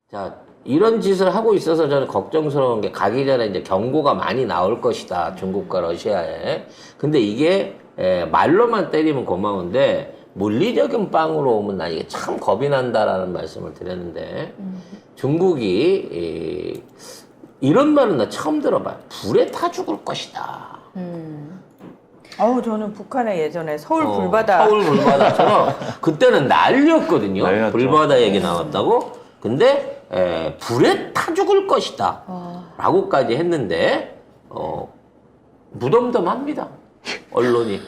자, 이런 짓을 하고 있어서 저는 걱정스러운 게 가기 전에 이제 경고가 많이 나올 것이다. 중국과 러시아에. 근데 이게 말로만 때리면 고마운데 물리적인 빵으로 오면 나 이게 참 겁이 난다라는 말씀을 드렸는데 중국이 이런 말은 나 처음 들어봐요. 불에 타 죽을 것이다. 아우 저는 북한에 예전에 서울 불바다 서울 불바다처럼 그때는 난리였거든요. 난리였죠. 불바다 얘기 나왔다고. 근데 불에 타 죽을 것이다. 라고까지 했는데 무덤덤합니다. 언론이.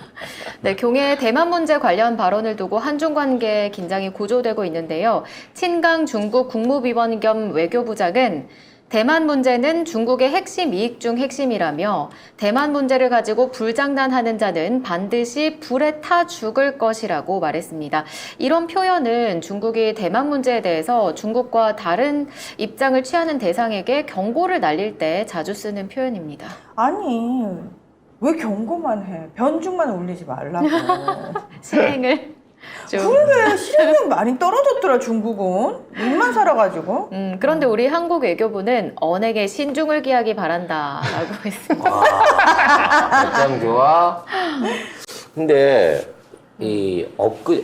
네, 경의 대만 문제 관련 발언을 두고 한중 관계 긴장이 고조되고 있는데요. 친강 중국 국무위원 겸 외교부장은 대만 문제는 중국의 핵심 이익 중 핵심이라며 대만 문제를 가지고 불장난하는 자는 반드시 불에 타 죽을 것이라고 말했습니다. 이런 표현은 중국이 대만 문제에 대해서 중국과 다른 입장을 취하는 대상에게 경고를 날릴 때 자주 쓰는 표현입니다. 아니 왜 경고만 해? 변죽만 올리지 말라고. 실행을 좀. 그러게 실행력 많이 떨어졌더라 중국은. 입만 살아가지고. 그런데 우리 한국 외교부는 언행에 신중을 기하기 바란다라고 했습니다. 가장 좋아. 근데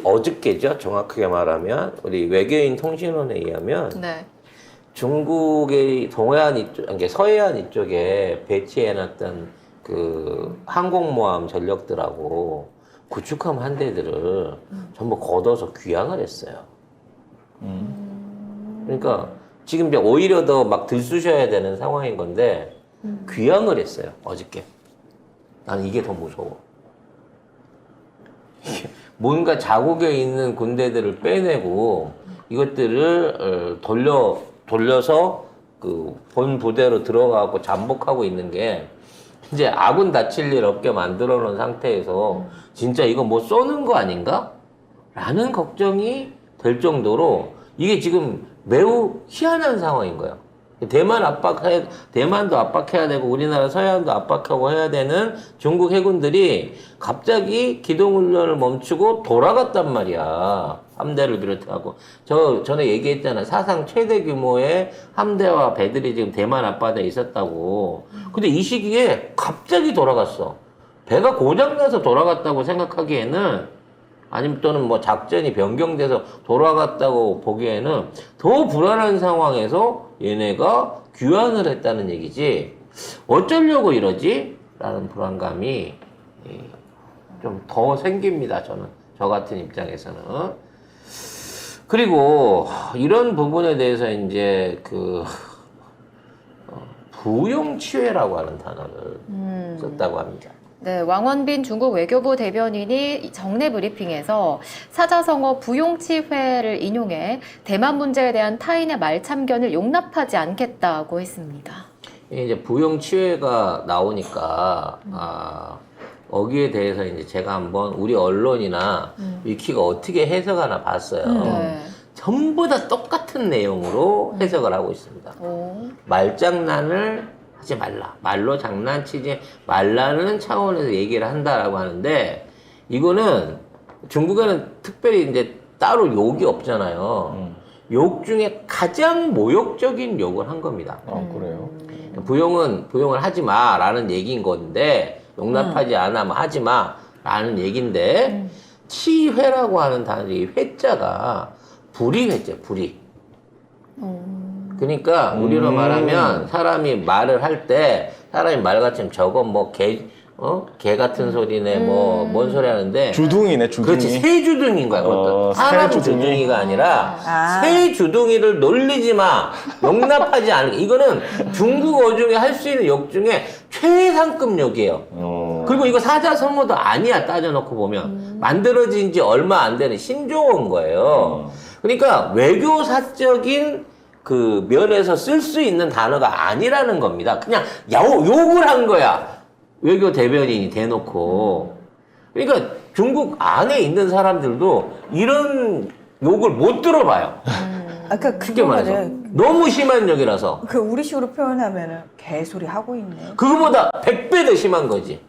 어저께죠. 정확하게 말하면 우리 외교인 통신원에 의하면 네. 중국의 동해안 이쪽, 그러니까 서해안 이쪽에 배치해놨던 그 항공모함 전력들하고 구축함 한대들을 전부 걷어서 귀향을 했어요. 그러니까 지금 이제 오히려 더 막 들쑤셔야 되는 상황인 건데 귀향을 했어요. 어저께. 나는 이게 더 무서워. 뭔가 자국에 있는 군대들을 빼내고 이것들을 돌려서 그 본 부대로 들어가고 잠복하고 있는 게 이제 아군 다칠 일 없게 만들어 놓은 상태에서 진짜 이거 뭐 쏘는 거 아닌가? 라는 걱정이 될 정도로 이게 지금 매우 희한한 상황인 거예요. 대만도 압박해야 되고 우리나라 서해안도 압박하고 해야 되는 중국 해군들이 갑자기 기동훈련을 멈추고 돌아갔단 말이야. 함대를 비롯하고. 전에 얘기했잖아. 사상 최대 규모의 함대와 배들이 지금 대만 앞바다에 있었다고. 근데 이 시기에 갑자기 돌아갔어. 배가 고장나서 돌아갔다고 생각하기에는 아니면 또는 뭐 작전이 변경돼서 돌아갔다고 보기에는 더 불안한 상황에서 얘네가 귀환을 했다는 얘기지 어쩌려고 이러지? 라는 불안감이 좀 더 생깁니다. 저 같은 입장에서는. 그리고 이런 부분에 대해서 이제 부용치회라고 하는 단어를 썼다고 합니다. 네, 왕원빈 중국 외교부 대변인이 정례 브리핑에서 사자성어 부용치회를 인용해 대만 문제에 대한 타인의 말참견을 용납하지 않겠다고 했습니다. 이제 부용치회가 나오니까 거기에 대해서 이제 제가 한번 우리 언론이나 위키가 어떻게 해석하나 봤어요. 네. 전부 다 똑같은 내용으로 해석을 하고 있습니다. 말장난을 하지 말라. 말로 장난치지 말라는 차원에서 얘기를 한다라고 하는데 이거는 중국에는 특별히 이제 따로 욕이 없잖아요. 욕 중에 가장 모욕적인 욕을 한 겁니다. 그래요? 부용을 하지 마라는 얘기인 건데 용납하지 않으면 하지 마라는 얘기인데 치회라고 하는 단어의 회자가 불이 회자, 불이. 그러니까 우리로 말하면 사람이 말을 할 때 사람이 말같이 저건 뭐 개 같은 소리네 뭐 뭔 소리 하는데 주둥이네, 주둥이. 그렇지 새주둥이인 거야 그것도 사람 새주둥이. 주둥이가 아니라 새주둥이를 놀리지 마 용납하지 않을 이거는 중국어 중에 할 수 있는 욕 중에 최상급 욕이에요. 그리고 이거 사자성어도 아니야 따져놓고 보면 만들어진 지 얼마 안 되는 신조어인 거예요. 그러니까 외교사적인 그 면에서 쓸 수 있는 단어가 아니라는 겁니다. 그냥 욕을 한 거야. 외교 대변인이 대놓고. 그러니까 중국 안에 있는 사람들도 이런 욕을 못 들어봐요. 아까 쉽게 말해서. 그거를 너무 심한 욕이라서. 우리식으로 표현하면은 개소리 하고 있네. 그거보다 100배 더 심한 거지.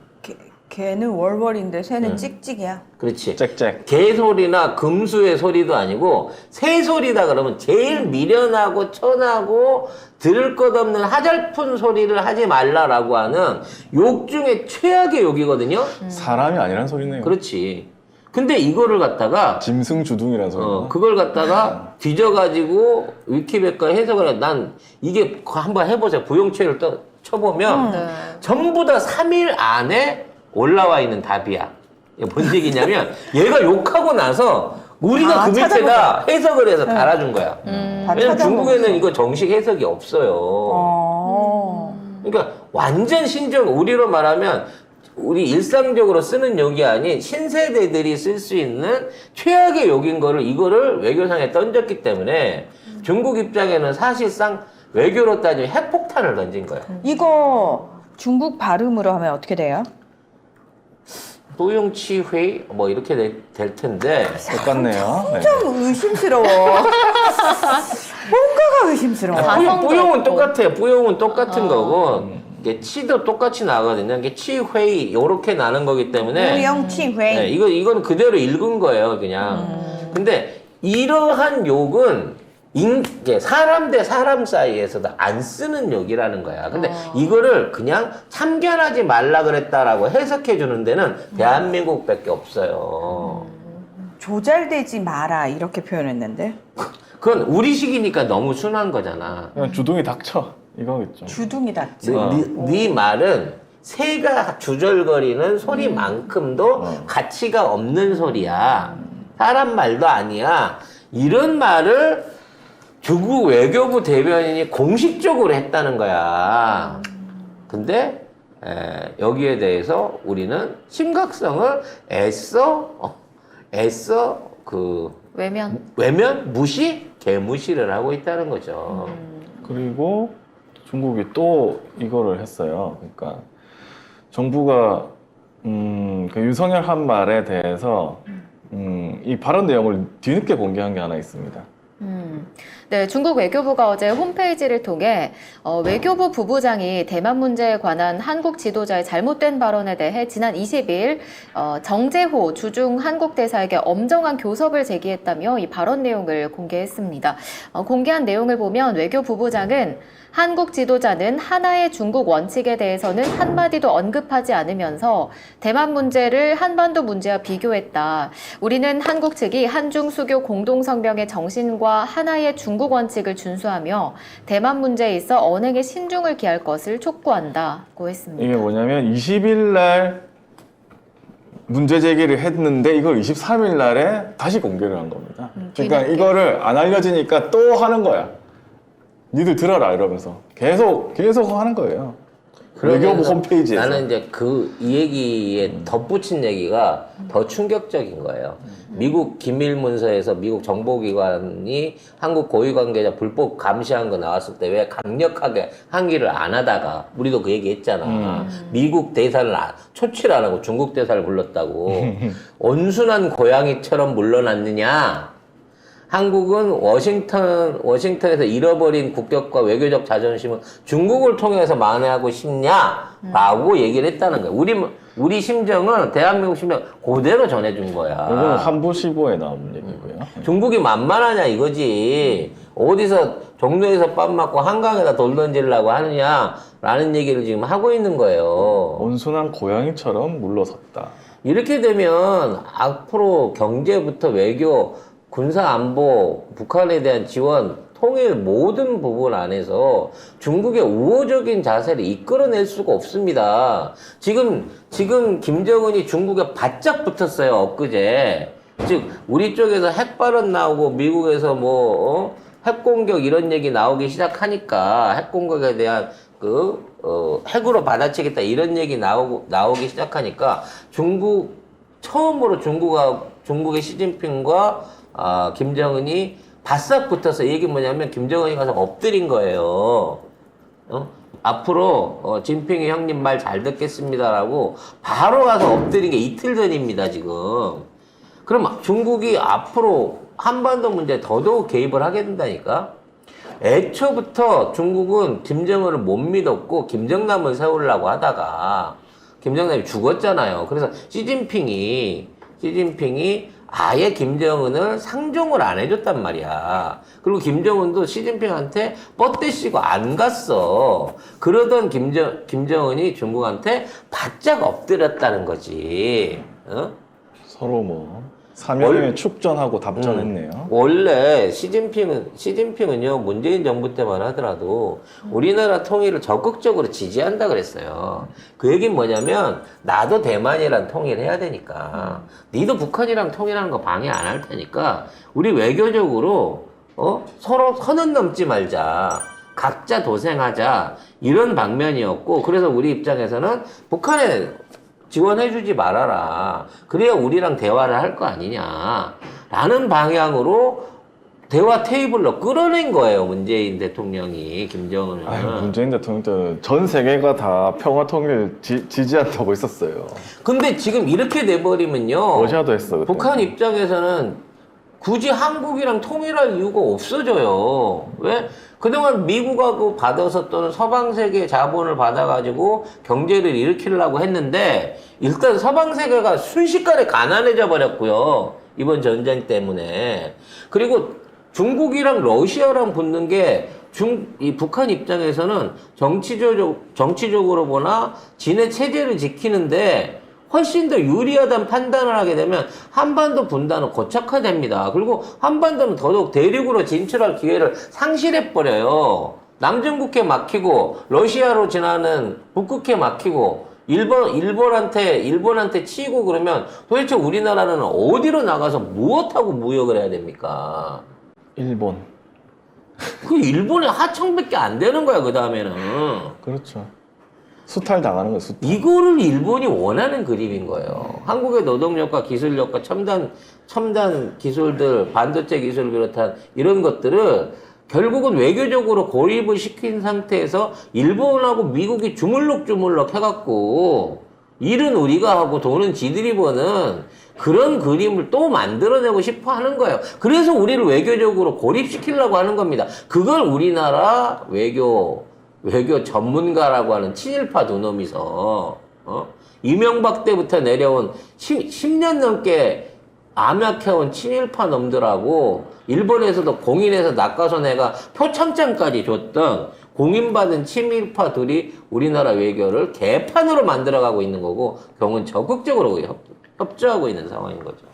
개는 월월인데 새는 찍찍이야. 그렇지. 짹짹. 개소리나 금수의 소리도 아니고 새소리다 그러면 제일 미련하고 천하고 들을 것 없는 하잘픈 소리를 하지 말라라고 하는 욕 중에 최악의 욕이거든요. 사람이 아니란 소리네요. 그렇지. 근데 이거를 갖다가 짐승주둥이란 소리. 그걸 갖다가 뒤져가지고 위키백과 해석을 해. 난 이게 한번 해보세요. 부용체를 쳐보면 네. 전부 다 3일 안에 올라와 있는 답이야. 이게 뭔 얘기냐면 얘가 욕하고 나서 우리가 그 밑에다 찾아보자. 해석을 해서 달아준 거야. 다 왜냐면 찾아보자. 중국에는 이거 정식 해석이 없어요. 그러니까 완전 신종, 우리로 말하면 우리 일상적으로 쓰는 욕이 아닌 신세대들이 쓸 수 있는 최악의 욕인 거를 이거를 외교상에 던졌기 때문에 중국 입장에는 사실상 외교로 따지면 핵폭탄을 던진 거야. 이거 중국 발음으로 하면 어떻게 돼요? 도용치회 뭐 이렇게 될 텐데 똑같네요. 네. 좀 의심스러워. 뭔가가 의심스러워. 가성도 뿌용은 없고. 똑같아요. 뿌용은 똑같은 거고 이게 치도 똑같이 나거든요. 이게 치회의 요렇게 나는 거기 때문에 우영치회. 네, 이건 그대로 읽은 거예요, 그냥. 근데 이러한 욕은 이게 사람 대 사람 사이에서도 안 쓰는 욕이라는 거야. 근데 이거를 그냥 참견하지 말라 그랬다라고 해석해 주는 데는 대한민국밖에 없어요. 조잘되지 마라 이렇게 표현했는데 그건 우리식이니까 너무 순한 거잖아. 그냥 주둥이 닥쳐. 이거겠죠. 주둥이 닿지. 네 말은 새가 주절거리는 소리만큼도 가치가 없는 소리야. 사람 말도 아니야. 이런 말을 중국 외교부 대변인이 공식적으로 했다는 거야. 근데 여기에 대해서 우리는 심각성을 애써 외면 무시 개무시를 하고 있다는 거죠. 그리고 중국이 또 이거를 했어요. 그러니까 정부가 그 윤석열 한 말에 대해서 이 발언 내용을 뒤늦게 공개한 게 하나 있습니다. 네, 중국 외교부가 어제 홈페이지를 통해 외교부 부부장이 대만 문제에 관한 한국 지도자의 잘못된 발언에 대해 지난 20일 정재호 주중 한국 대사에게 엄정한 교섭을 제기했다며 이 발언 내용을 공개했습니다. 공개한 내용을 보면 외교 부부장은 한국 지도자는 하나의 중국 원칙에 대해서는 한마디도 언급하지 않으면서 대만 문제를 한반도 문제와 비교했다. 우리는 한국 측이 한중 수교 공동성명의 정신과 하나의 중국 원칙을 준수하며 대만 문제에 있어 언행에 신중을 기할 것을 촉구한다고 했습니다. 이게 뭐냐면 20일 날 문제 제기를 했는데 이걸 23일 날에 다시 공개를 한 겁니다. 그러니까 뒤늦게. 이거를 안 알려지니까 또 하는 거야. 니들 들어라 이러면서 계속 하는 거예요. 외교부 홈페이지에서. 나는 이제 이 얘기에 덧붙인 얘기가 더 충격적인 거예요. 미국 기밀문서에서 미국 정보기관이 한국 고위관계자 불법 감시한 거 나왔을 때 왜 강력하게 항의를 안 하다가 우리도 그 얘기 했잖아. 미국 대사를 초치를 안 하고 중국 대사를 불렀다고. 온순한 고양이처럼 물러났느냐. 한국은 워싱턴에서 잃어버린 국격과 외교적 자존심은 중국을 통해서 만회하고 싶냐라고 얘기를 했다는 거야. 우리 심정은 대한민국 심정 그대로 전해준 거야. 이거는 한부시보에 나온 얘기고요. 중국이 만만하냐 이거지. 어디서 종로에서 밥 맞고 한강에다 돌 던지려고 하느냐라는 얘기를 지금 하고 있는 거예요. 온순한 고양이처럼 물러섰다. 이렇게 되면 앞으로 경제부터 외교, 군사 안보, 북한에 대한 지원, 통일 모든 부분 안에서 중국의 우호적인 자세를 이끌어낼 수가 없습니다. 지금 김정은이 중국에 바짝 붙었어요, 엊그제. 즉, 우리 쪽에서 핵 발언 나오고 미국에서 핵공격 이런 얘기 나오기 시작하니까 핵공격에 대한 핵으로 받아치겠다 이런 얘기 나오기 시작하니까 처음으로 중국의 시진핑과 김정은이 바싹 붙어서 이 얘기 뭐냐면 김정은이 가서 엎드린 거예요. 앞으로 진핑이 형님 말 잘 듣겠습니다라고 바로 가서 엎드린 게 이틀 전입니다, 지금. 그럼 중국이 앞으로 한반도 문제에 더더욱 개입을 하게 된다니까? 애초부터 중국은 김정은을 못 믿었고 김정남을 세우려고 하다가 김정남이 죽었잖아요. 그래서 시진핑이 아예 김정은을 상종을 안 해줬단 말이야. 그리고 김정은도 시진핑한테 뻗대시고 안 갔어. 그러던 김정은이 중국한테 바짝 엎드렸다는 거지. 어? 서로 뭐 사면에 축전하고 답전했네요. 원래 시진핑은요, 문재인 정부 때만 하더라도 우리나라 통일을 적극적으로 지지한다 그랬어요. 그 얘기는 뭐냐면, 나도 대만이랑 통일해야 되니까, 니도 북한이랑 통일하는 거 방해 안 할 테니까, 우리 외교적으로, 서로 선은 넘지 말자. 각자 도생하자. 이런 방면이었고, 그래서 우리 입장에서는 북한에 지원해주지 말아라. 그래야 우리랑 대화를 할 거 아니냐. 라는 방향으로 대화 테이블로 끌어낸 거예요. 문재인 대통령이 김정은을. 아유, 문재인 대통령도 전 세계가 다 평화 통일 지지한다고 했었어요. 근데 지금 이렇게 돼버리면요. 러시아도 했어. 그때. 북한 입장에서는 굳이 한국이랑 통일할 이유가 없어져요. 왜? 그동안 미국하고 받아서 또는 서방 세계의 자본을 받아가지고 경제를 일으키려고 했는데 일단 서방 세계가 순식간에 가난해져 버렸고요. 이번 전쟁 때문에. 그리고 중국이랑 러시아랑 붙는 게 이 북한 입장에서는 정치적으로 보나 진해 체제를 지키는데 훨씬 더 유리하다는 판단을 하게 되면 한반도 분단은 고착화됩니다. 그리고 한반도는 더더욱 대륙으로 진출할 기회를 상실해버려요. 남중국해 막히고 러시아로 지나는 북극해 막히고 일본한테 치고 그러면 도대체 우리나라는 어디로 나가서 무엇하고 무역을 해야 됩니까? 일본. 그 일본의 하청밖에 안 되는 거야, 그 다음에는. 그렇죠. 수탈 당하는 거예요. 수탈. 이거를 일본이 원하는 그림인 거예요. 한국의 노동력과 기술력과 첨단 기술들, 반도체 기술을 비롯한 이런 것들을 결국은 외교적으로 고립을 시킨 상태에서 일본하고 미국이 주물럭주물럭 해갖고 일은 우리가 하고 돈은 지들이 버는 그런 그림을 또 만들어내고 싶어 하는 거예요. 그래서 우리를 외교적으로 고립시키려고 하는 겁니다. 그걸 우리나라 외교 전문가라고 하는 친일파 두 놈이서, 이명박 때부터 내려온 10년 넘게 암약해온 친일파 놈들하고, 일본에서도 공인해서 낚아서 내가 표창장까지 줬던 공인받은 친일파들이 우리나라 외교를 개판으로 만들어가고 있는 거고, 경은 적극적으로 협조하고 있는 상황인 거죠.